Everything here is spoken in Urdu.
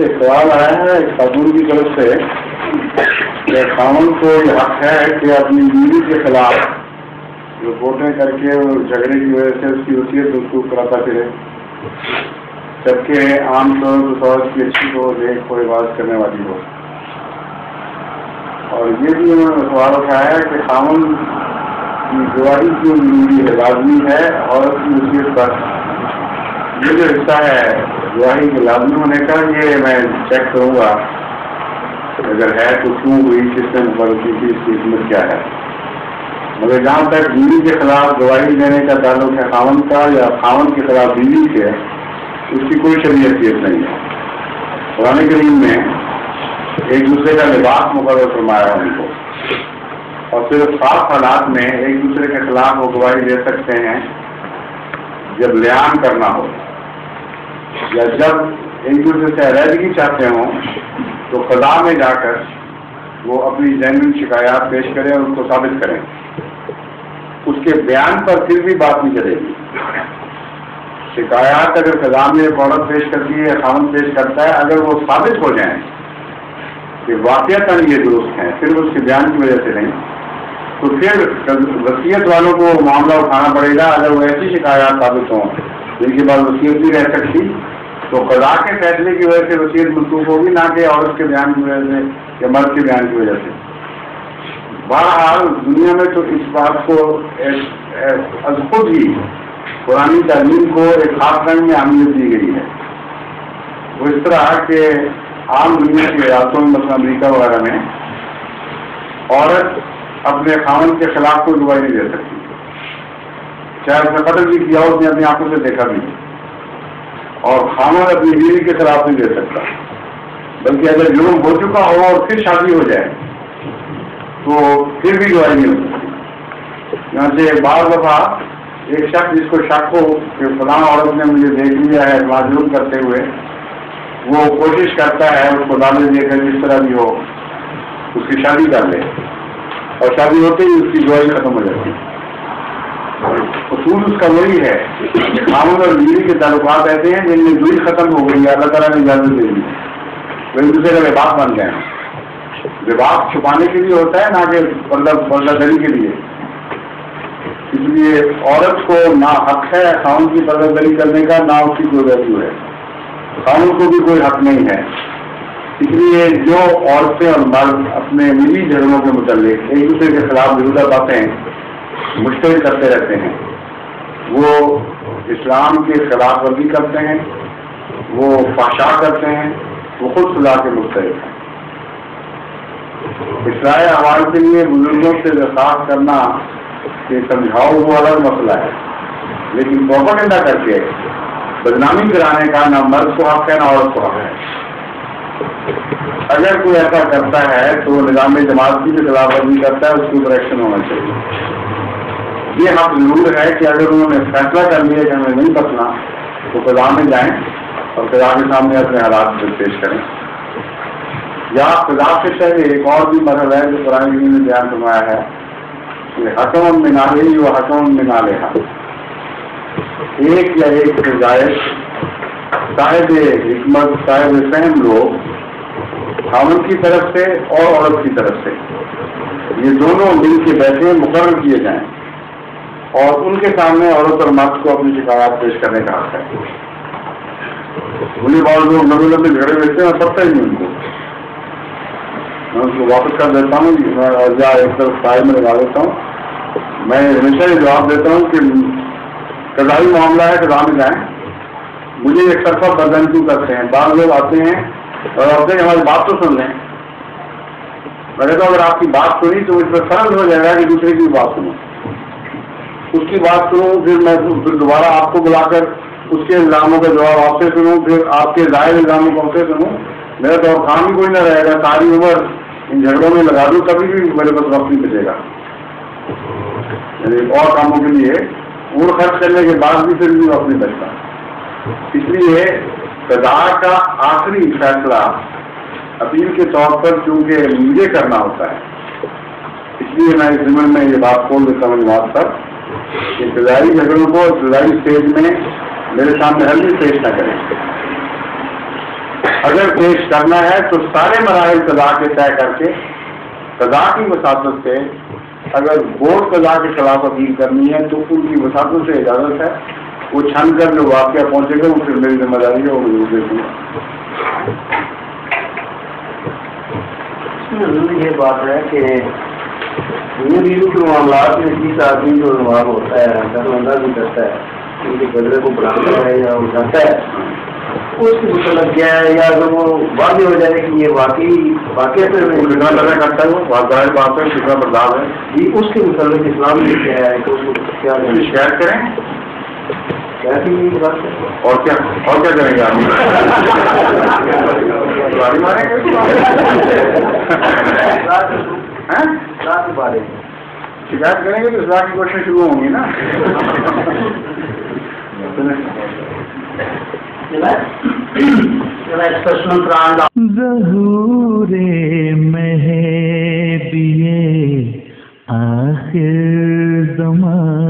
ایک سوال آیا ہے ایک خاتون کی طرف سے کہ خاوند کو یہ حق ہے کہ اپنی بیوی کے خلاف رپورٹیں کر کے جھگڑے کی وجہ سے اس کی وصیت منسوخ کراتا پھرے، جبکہ عام طور پر سوچ کی اچھی ہو، دیکھ کو عبادت کرنے والی ہو۔ اور یہ بھی انہوں نے سوال اٹھایا ہے کہ خاوند کی گواہی کیوں ضروری ہے، لازمی ہے عورت کی وصیت پر؟ یہ جو حصہ ہے گواہی کے لازمی ہونے کا، یہ میں چیک کروں گا، اگر ہے تو کیوں ہوئی، کس نے مقرر کی تھی، اس کی حکمت کیا ہے۔ مگر جہاں تک بیوی کے خلاف گواہی دینے کا تعلق ہے خاوند کا یا خاوند کے خلاف بیوی کے، اس کی کوئی شرعی حیثیت نہیں ہے۔ قرآن کریم میں ایک دوسرے کا لباس مقرر فرمایا ہے ان کو، اور صرف خاص حالات میں ایک دوسرے کے خلاف وہ گواہی دے سکتے ہیں جب لیان کرنا ہو یا جب ایک دوسرے سے علیحدگی چاہتے ہوں تو قضاء میں جا کر وہ اپنی جینوئن شکایات پیش کریں اور اس کو ثابت کریں۔ اس کے بیان پر پھر بھی بات نہیں چلے گی۔ شکایات اگر قضاء میں ایک عورت پیش کرتی ہے یا خاوند پیش کرتا ہے، اگر وہ ثابت ہو جائیں کہ واقعتاً یہ درست ہیں، صرف اس کے بیان کی وجہ سے نہیں، تو پھر وصیت والوں کو معاملہ اٹھانا پڑے گا۔ اگر وہ ایسی شکایات ثابت ہوں جن کے بعد وصیت بھی رہ سکتی، تو قضاء کے فیصلے کی وجہ سے وصیت منسوخ ہوگی، نہ کہ عورت کے بیان کی وجہ سے یا مرد کے بیان کی وجہ سے۔ بہرحال دنیا میں تو اس بات کو از خود ہی قرآنی تعلیم کو ایک خاص رنگ میں اہمیت دی گئی ہے۔ وہ اس طرح کہ عام دنیا کی ریاستوں میں، مثلا امریکہ وغیرہ میں، عورت اپنے خاوند کے خلاف کوئی گواہی نہیں دے سکتی، چاہے اس نے قتل بھی کیا، اس نے اپنی آنکھوں سے دیکھا بھی، اور خاوند اپنی بیوی کے خلاف نہیں دے سکتا، بلکہ اگر جرم ہو چکا ہو اور پھر شادی ہو جائے تو پھر بھی گواہی نہیں ہو سکتی۔ یہاں سے بعض دفعہ ایک شخص جس کو شک ہو کہ فلاں عورت نے مجھے دیکھ لیا ہے معذور کرتے ہوئے، وہ کوشش کرتا ہے اس کو دعوے دے کر جس طرح بھی ہو اس کی شادی کر لے، اور شادی ہوتے ہی اس کی گواہی ختم ہو جاتی ہے۔ اصول اس کا وہی ہے کہ خاوند اور بیوی کے تعلقات ایسے ہیں جن میں دوئی ختم ہو گئی، اللہ تعالیٰ نے اجازت دے دی، وہ ایک دوسرے کا لباس بن گئے ہیں۔ لباس چھپانے کے لیے ہوتا ہے، نہ کہ پردہ دری کے لیے۔ اس لیے عورت کو نہ حق ہے خاوند کی پردہ دری کرنے کا، نہ اس کی کوئی ویلیو ہے، خاوند کو بھی کوئی حق نہیں ہے۔ اس لیے جو عورتیں اور مرد اپنے نجی جھگڑوں کے متعلق ایک دوسرے کے خلاف بیہودہ باتیں مشترک کرتے رہتے ہیں، وہ اسلام کی خلاف ورزی کرتے ہیں، وہ فحشا کرتے ہیں، وہ خود سزا کے مستحق ہیں۔ اصلاح احوال کے لیے بزرگوں سے درخواست کرنا کہ سمجھاؤ وہ الگ مسئلہ ہے، لیکن پروپیگنڈا کر کے بدنامی کرانے کا نہ مرد کو حق ہے نہ عورت کو حق ہے۔ اگر کوئی ایسا کرتا ہے تو وہ نظام جماعت کی بھی خلاف ورزی کرتا ہے، اس کے اوپر ایکشن ہونا چاہیے۔ یہ حق ضرور ہے کہ اگر انہوں نے فیصلہ کر لیا کہ ہمیں نہیں بچنا تو قضاء میں جائیں اور قضاء کے سامنے اپنے حالات پیش کریں، یا قضاء سے پہلے ایک اور بھی مرحلہ ہے جو قرآن کریم نے بیان فرمایا ہے کہ حکم من علیہ و حکم من علیہا، ایک یا ایک سے زائد صاحب حکمت صاحب فہم لوگ خاوند کی طرف سے اور عورت کی طرف سے، یہ دونوں مل کے بیٹھے مقرر کیے جائیں، اور ان کے سامنے عورت اور مرد کو اپنی شکایات پیش کرنے کا حق ہے۔ انہیں بعض لوگ لمبے لمبے جھگڑے بیٹھتے ہیں اور پتہ ہی نہیں ان کو، میں اس کو واپس کر دیتا ہوں یا ایک طرف سائے میں لگا دیتا ہوں۔ میں ہمیشہ یہ جواب دیتا ہوں کہ قضائی معاملہ ہے، قضاء میں جائیں، مجھے ایک طرفہ بدن کیوں کرتے ہیں؟ بعض لوگ آتے ہیں اور آپ نے ہماری بات تو سن لیں، میں کہتا ہوں اگر آپ کی بات سنی تو اس پر فرض ہو جائے گا کہ دوسرے کی بات سنوں، اس کی بات سنوں، پھر دوبارہ آپ کو بلا کر اس کے الزاموں کا جواب آپ سے سنوں، پھر آپ کے ظاہر الزاموں کو آپ سے سنوں، میرا تو اور کام ہی کوئی نہ رہے گا، ساری عمر ان جھگڑوں میں لگا دوں، کبھی بھی میرے پاس وقت نہیں بچے گا، یعنی اور کاموں کے لیے عمر خرچ کرنے کے بعد بھی پھر بھی وقت نہیں بچتا۔ اس لیے قضاء کا آخری فیصلہ اپیل کے طور پر چونکہ مجھے کرنا ہوتا ہے، اس لیے میں اس ضمن میں یہ بات کھول دیتا ہوں بات پر کہ ابتدائی جھگڑوں کو ابتدائی اسٹیج میں میرے سامنے حل بھی پیش نہ کریں، اگر پیش کرنا ہے تو سارے مراحل قضا کے طے کر کے قضا کی وساطت سے، اگر کورٹ قضا کے خلاف اپیل کرنی ہے تو ان کی وساطت سے اجازت ہے، وہ چھن کر جو واقعہ پہنچے گا وہ پھر میری ذمہ داری ہے، وہ مجھے دے دوں گا۔ یہ بات ہے کہ یہ بیوی کے معاملات میں جس آدمی جو انوالو ہوتا ہے، درمندہ بھی کرتا ہے، ان کے بدلے کو بڑھاتا ہے یا اٹھاتا ہے، اس کے متعلق کیا ہے، یا اگر وہ واضح ہو جائے کہ یہ واقعہ کتنا لگا کرتا ہے، وہ ظاہر بات ہے، کتنا برداشت ہے جی، اس کے متعلق اسلام میں کیا ہے کہ اس کو کیا شکایت کریں، بات ہے اور کیا کریں گے آپ ماریں گے شکایت کریں گے تو اس کی کوششیں شروع ہوں گی نا۔ ظہور مہدی آخر زمان